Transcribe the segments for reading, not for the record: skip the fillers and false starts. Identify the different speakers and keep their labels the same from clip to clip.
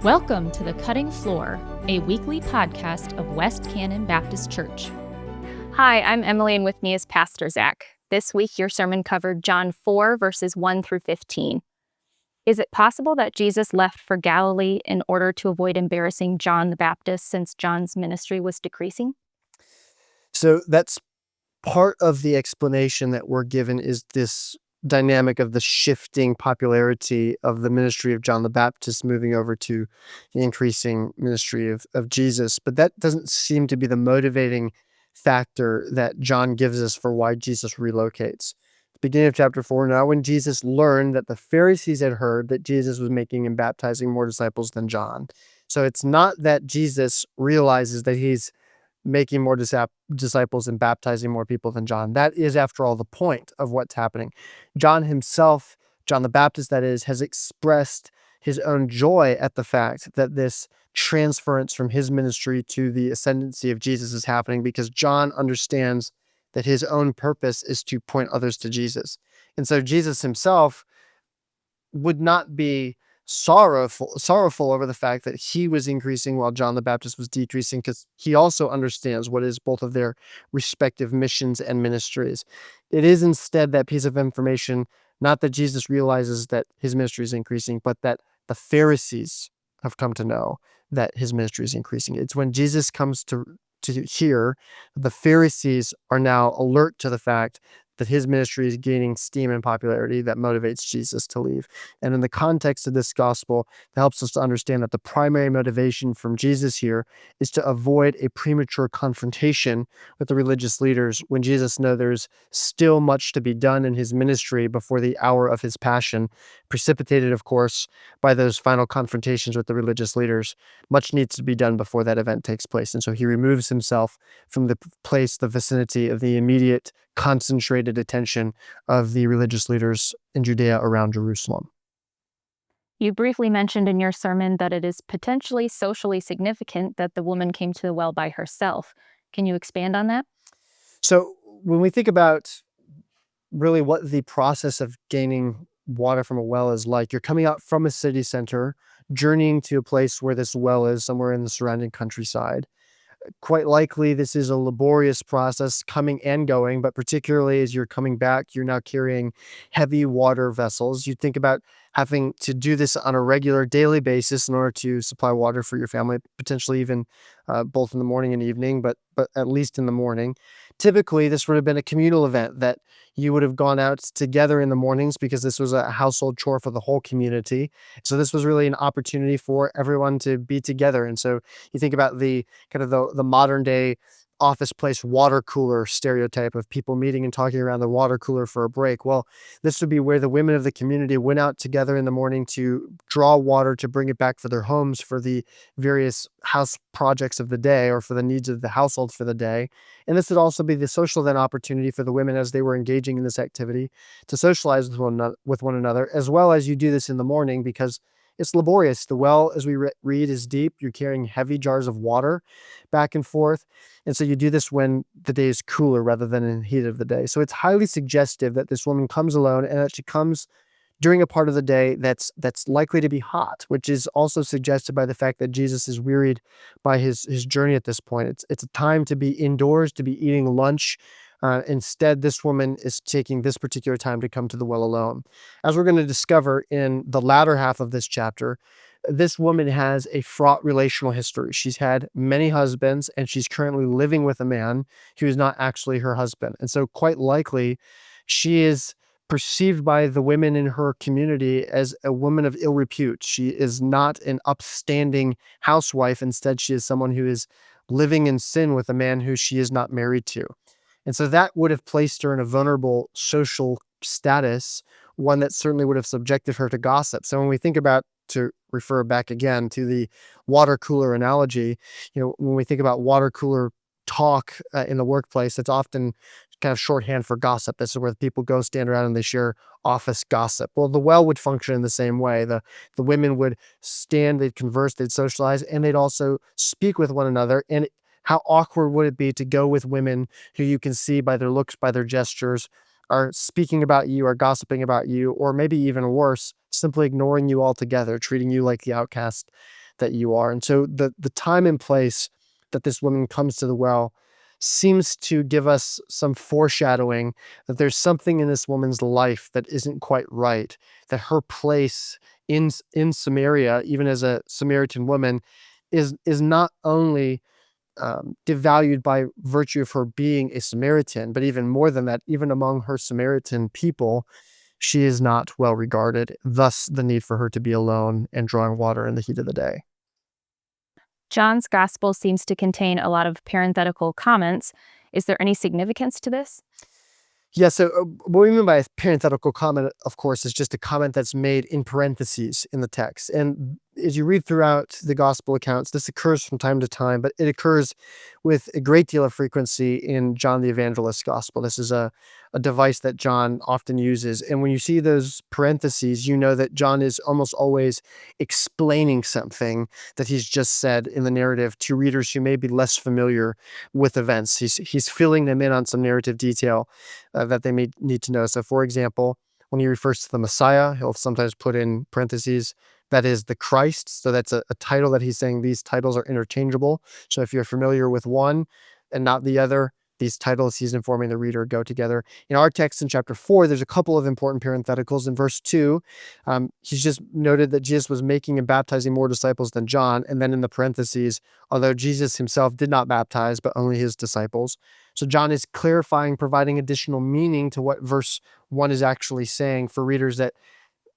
Speaker 1: Welcome to The Cutting Floor, a weekly podcast of West Cannon Baptist Church.
Speaker 2: Hi, I'm Emily, and with me is Pastor Zach. This week, your sermon covered John 4, verses 1 through 15. Is it possible that Jesus left for Galilee in order to avoid embarrassing John the Baptist since John's ministry was decreasing?
Speaker 3: So that's part of the explanation that we're given is this dynamic of the shifting popularity of the ministry of John the Baptist moving over to the increasing ministry of Jesus. But that doesn't seem to be the motivating factor that John gives us for why Jesus relocates. Beginning of chapter 4, now when Jesus learned that the Pharisees had heard that Jesus was making and baptizing more disciples than John. So it's not that Jesus realizes that he's making more disciples and baptizing more people than John. That is, after all, the point of what's happening. John himself, John the Baptist, that is, has expressed his own joy at the fact that this transference from his ministry to the ascendancy of Jesus is happening because John understands that his own purpose is to point others to Jesus. And so Jesus himself would not be sorrowful over the fact that he was increasing while John the Baptist was decreasing, because he also understands what is both of their respective missions and ministries. It is instead that piece of information, not that Jesus realizes that his ministry is increasing, but that the Pharisees have come to know that his ministry is increasing. It's when Jesus comes to hear, the Pharisees are now alert to the fact that his ministry is gaining steam and popularity that motivates Jesus to leave. And in the context of this gospel, it helps us to understand that the primary motivation from Jesus here is to avoid a premature confrontation with the religious leaders when Jesus knows there's still much to be done in his ministry before the hour of his passion, precipitated, of course, by those final confrontations with the religious leaders. Much needs to be done before that event takes place. And so he removes himself from the vicinity of the immediate concentrated attention of the religious leaders in Judea around Jerusalem.
Speaker 2: You briefly mentioned in your sermon that it is potentially socially significant that the woman came to the well by herself. Can you expand on that?
Speaker 3: So when we think about really what the process of gaining water from a well is like, you're coming out from a city center, journeying to a place where this well is, somewhere in the surrounding countryside. Quite likely, this is a laborious process coming and going, but particularly as you're coming back, you're now carrying heavy water vessels. You think about having to do this on a regular daily basis in order to supply water for your family, potentially even both in the morning and evening, but at least in the morning. Typically, this would have been a communal event that you would have gone out together in the mornings because this was a household chore for the whole community. So this was really an opportunity for everyone to be together. And so you think about the kind of the modern day office place water cooler stereotype of people meeting and talking around the water cooler for a break. Well, this would be where the women of the community went out together in the morning to draw water to bring it back for their homes for the various house projects of the day or for the needs of the household for the day. And this would also be the social then opportunity for the women as they were engaging in this activity to socialize with one another, as well as you do this in the morning because it's laborious. The well, as we read, is deep. You're carrying heavy jars of water back and forth. And so you do this when the day is cooler rather than in the heat of the day. So it's highly suggestive that this woman comes alone and that she comes during a part of the day that's likely to be hot, which is also suggested by the fact that Jesus is wearied by his journey at this point. It's a time to be indoors, to be eating lunch. Instead, this woman is taking this particular time to come to the well alone. As we're going to discover in the latter half of this chapter, this woman has a fraught relational history. She's had many husbands, and she's currently living with a man who is not actually her husband. And so quite likely, she is perceived by the women in her community as a woman of ill repute. She is not an upstanding housewife. Instead, she is someone who is living in sin with a man who she is not married to. And so that would have placed her in a vulnerable social status, one that certainly would have subjected her to gossip. So when we think about, to refer back again to the water cooler analogy, when we think about water cooler talk in the workplace, it's often kind of shorthand for gossip. This is where people go stand around and they share office gossip. Well, the well would function in the same way. The women would stand, they'd converse, they'd socialize, and they'd also speak with one another. And how awkward would it be to go with women who you can see by their looks, by their gestures, are speaking about you, are gossiping about you, or maybe even worse, simply ignoring you altogether, treating you like the outcast that you are. And so the time and place that this woman comes to the well seems to give us some foreshadowing that there's something in this woman's life that isn't quite right, that her place in Samaria, even as a Samaritan woman, is not only devalued by virtue of her being a Samaritan, but even more than that, even among her Samaritan people, she is not well regarded, thus the need for her to be alone and drawing water in the heat of the day.
Speaker 2: John's gospel seems to contain a lot of parenthetical comments. Is there any significance to this?
Speaker 3: Yeah, so what we mean by a parenthetical comment, of course, is just a comment that's made in parentheses in the text. And as you read throughout the gospel accounts, this occurs from time to time, but it occurs with a great deal of frequency in John the Evangelist's gospel. This is a device that John often uses. And when you see those parentheses, you know that John is almost always explaining something that he's just said in the narrative to readers who may be less familiar with events. He's filling them in on some narrative detail that they may need to know. So, for example, when he refers to the Messiah, he'll sometimes put in parentheses, that is the Christ. So that's a title that he's saying these titles are interchangeable. So if you're familiar with one and not the other, these titles he's informing the reader go together. In our text in chapter 4, there's a couple of important parentheticals. In verse 2, he's just noted that Jesus was making and baptizing more disciples than John. And then in the parentheses, although Jesus himself did not baptize, but only his disciples. So John is clarifying, providing additional meaning to what verse 1 is actually saying for readers that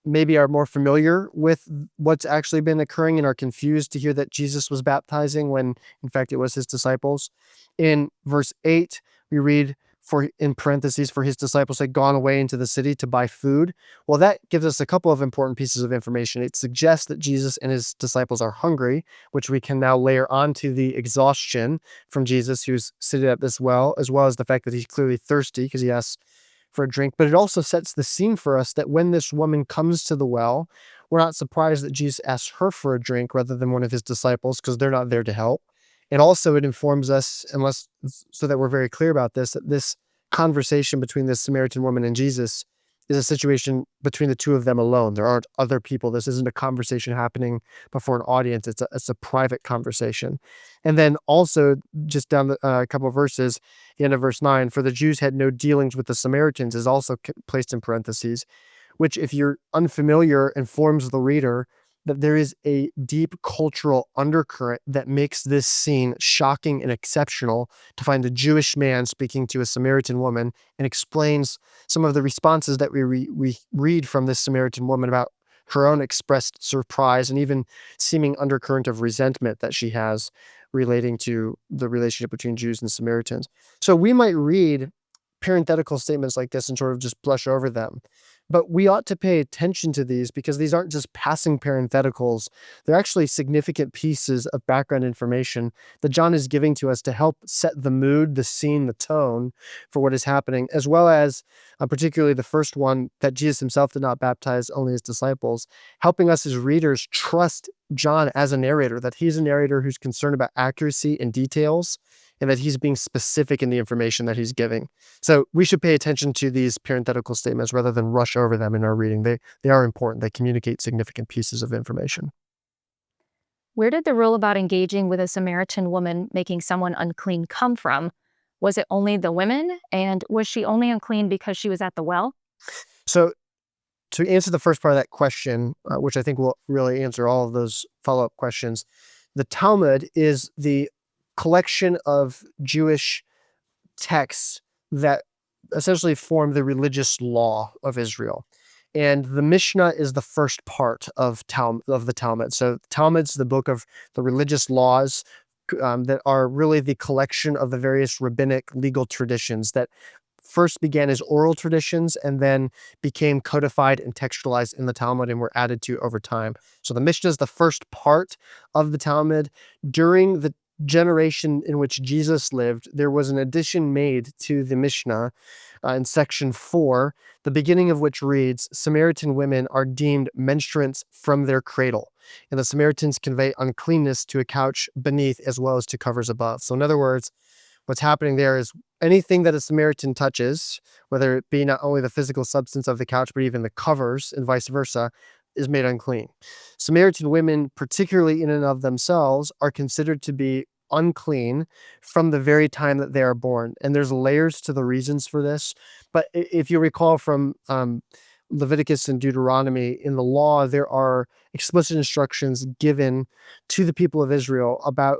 Speaker 3: maybe are more familiar with what's actually been occurring and are confused to hear that Jesus was baptizing when in fact it was his disciples. In verse 8, we read in parentheses, for his disciples had gone away into the city to buy food. Well, that gives us a couple of important pieces of information. It suggests that Jesus and his disciples are hungry, which we can now layer onto the exhaustion from Jesus who's seated at this well, as well as the fact that he's clearly thirsty because he asks for a drink. But it also sets the scene for us that when this woman comes to the well, we're not surprised that Jesus asks her for a drink rather than one of his disciples because they're not there to help. And also it informs us, so that we're very clear about this, that this conversation between this Samaritan woman and Jesus is a situation between the two of them alone. There aren't other people. This isn't a conversation happening before an audience. It's a private conversation. And then also just down a couple of verses, the end of verse 9, for the Jews had no dealings with the Samaritans is also placed in parentheses, which if you're unfamiliar informs the reader that there is a deep cultural undercurrent that makes this scene shocking and exceptional to find a Jewish man speaking to a Samaritan woman, and explains some of the responses that we read from this Samaritan woman about her own expressed surprise and even seeming undercurrent of resentment that she has relating to the relationship between Jews and Samaritans. So we might read parenthetical statements like this and sort of just blush over them. But we ought to pay attention to these because these aren't just passing parentheticals. They're actually significant pieces of background information that John is giving to us to help set the mood, the scene, the tone for what is happening, as well as particularly the first one, that Jesus himself did not baptize, only his disciples, helping us as readers trust John as a narrator, that he's a narrator who's concerned about accuracy and details, and that he's being specific in the information that he's giving. So we should pay attention to these parenthetical statements rather than rush over them in our reading. They are important. They communicate significant pieces of information.
Speaker 2: Where did the rule about engaging with a Samaritan woman making someone unclean come from? Was it only the women? And was she only unclean because she was at the well?
Speaker 3: So to answer the first part of that question, which I think will really answer all of those follow-up questions, the Talmud is the collection of Jewish texts that essentially form the religious law of Israel. And the Mishnah is the first part of the Talmud. So Talmud's the book of the religious laws that are really the collection of the various rabbinic legal traditions that first began as oral traditions and then became codified and textualized in the Talmud and were added to over time. So the Mishnah is the first part of the Talmud. During the generation in which Jesus lived, there was an addition made to the Mishnah in section 4, the beginning of which reads, Samaritan women are deemed menstruants from their cradle, and the Samaritans convey uncleanness to a couch beneath as well as to covers above. So in other words, what's happening there is anything that a Samaritan touches, whether it be not only the physical substance of the couch, but even the covers and vice versa, is made unclean. Samaritan women, particularly in and of themselves, are considered to be unclean from the very time that they are born. And there's layers to the reasons for this. But if you recall from Leviticus and Deuteronomy, in the law, there are explicit instructions given to the people of Israel about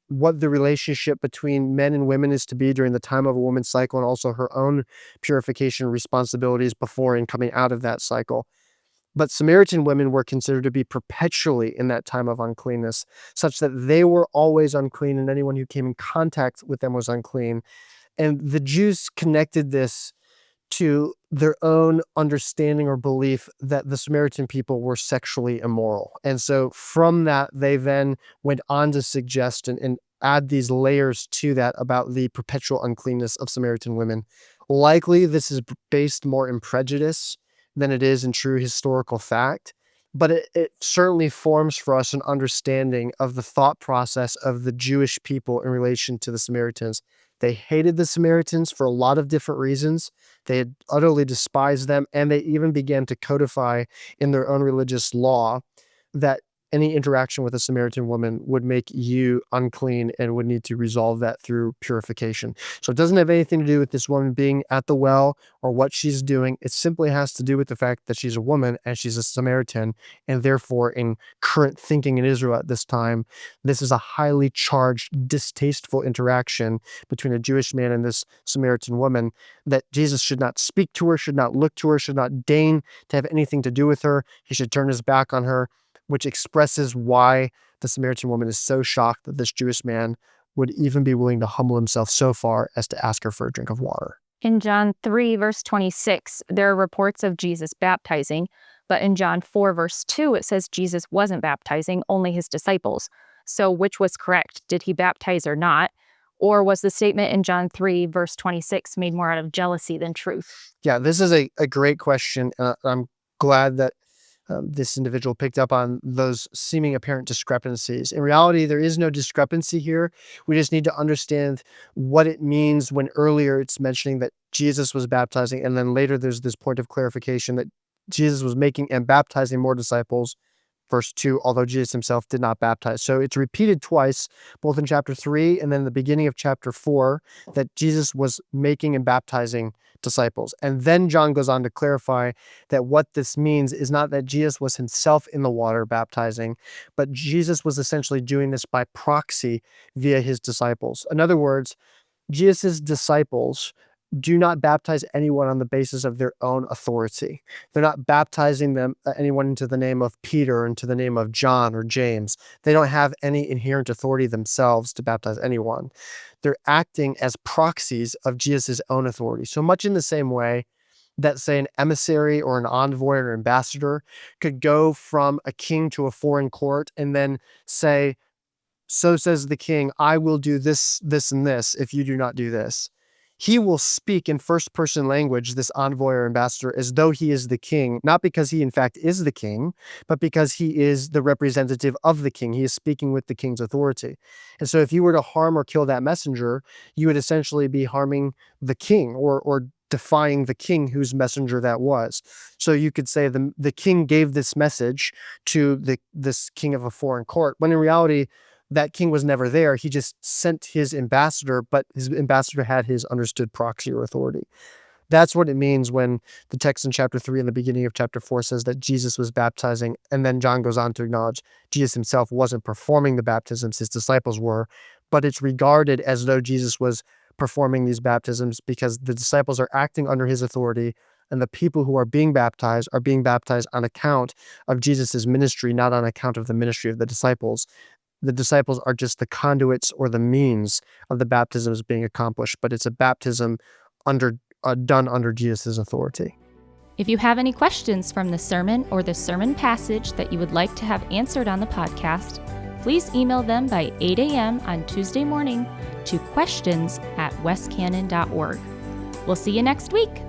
Speaker 3: what the relationship between men and women is to be during the time of a woman's cycle, and also her own purification responsibilities before and coming out of that cycle. But Samaritan women were considered to be perpetually in that time of uncleanness, such that they were always unclean, and anyone who came in contact with them was unclean. And the Jews connected this to their own understanding or belief that the Samaritan people were sexually immoral. And so from that, they then went on to suggest and add these layers to that about the perpetual uncleanness of Samaritan women. Likely, this is based more in prejudice than it is in true historical fact, but it certainly forms for us an understanding of the thought process of the Jewish people in relation to the Samaritans. They hated the Samaritans for a lot of different reasons. They had utterly despised them, and they even began to codify in their own religious law that any interaction with a Samaritan woman would make you unclean and would need to resolve that through purification. So it doesn't have anything to do with this woman being at the well or what she's doing. It simply has to do with the fact that she's a woman and she's a Samaritan, and therefore in current thinking in Israel at this time, this is a highly charged, distasteful interaction between a Jewish man and this Samaritan woman, that Jesus should not speak to her, should not look to her, should not deign to have anything to do with her. He should turn his back on her, which expresses why the Samaritan woman is so shocked that this Jewish man would even be willing to humble himself so far as to ask her for a drink of water.
Speaker 2: In John 3, verse 26, there are reports of Jesus baptizing, but in John 4, verse 2, it says Jesus wasn't baptizing, only his disciples. So which was correct? Did he baptize or not? Or was the statement in John 3, verse 26 made more out of jealousy than truth?
Speaker 3: Yeah, this is a great question. I'm glad that this individual picked up on those seeming apparent discrepancies. In reality, there is no discrepancy here. We just need to understand what it means when earlier it's mentioning that Jesus was baptizing, and then later there's this point of clarification that Jesus was making and baptizing more disciples. Verse 2, although Jesus himself did not baptize. So it's repeated twice, both in chapter 3 and then the beginning of chapter 4, that Jesus was making and baptizing disciples. And then John goes on to clarify that what this means is not that Jesus was himself in the water baptizing, but Jesus was essentially doing this by proxy via his disciples. In other words, Jesus' disciples do not baptize anyone on the basis of their own authority. They're not baptizing anyone into the name of Peter, into the name of John or James. They don't have any inherent authority themselves to baptize anyone. They're acting as proxies of Jesus' own authority. So much in the same way that, say, an emissary or an envoy or ambassador could go from a king to a foreign court and then say, "So says the king, I will do this, this, and this if you do not do this." He will speak in first-person language, this envoy or ambassador, as though he is the king, not because he in fact is the king, but because he is the representative of the king. He is speaking with the king's authority. And so if you were to harm or kill that messenger, you would essentially be harming the king or defying the king whose messenger that was. So you could say the king gave this message to this king of a foreign court, when in reality, that king was never there. He just sent his ambassador, but his ambassador had his understood proxy or authority. That's what it means when the text in chapter 3 and the beginning of chapter 4 says that Jesus was baptizing, and then John goes on to acknowledge Jesus himself wasn't performing the baptisms, his disciples were, but it's regarded as though Jesus was performing these baptisms because the disciples are acting under his authority, and the people who are being baptized on account of Jesus' ministry, not on account of the ministry of the disciples. The disciples are just the conduits or the means of the baptisms being accomplished, but it's a baptism done under Jesus' authority.
Speaker 1: If you have any questions from the sermon or the sermon passage that you would like to have answered on the podcast, please email them by 8 a.m. on Tuesday morning to questions@westcannon.org. We'll see you next week.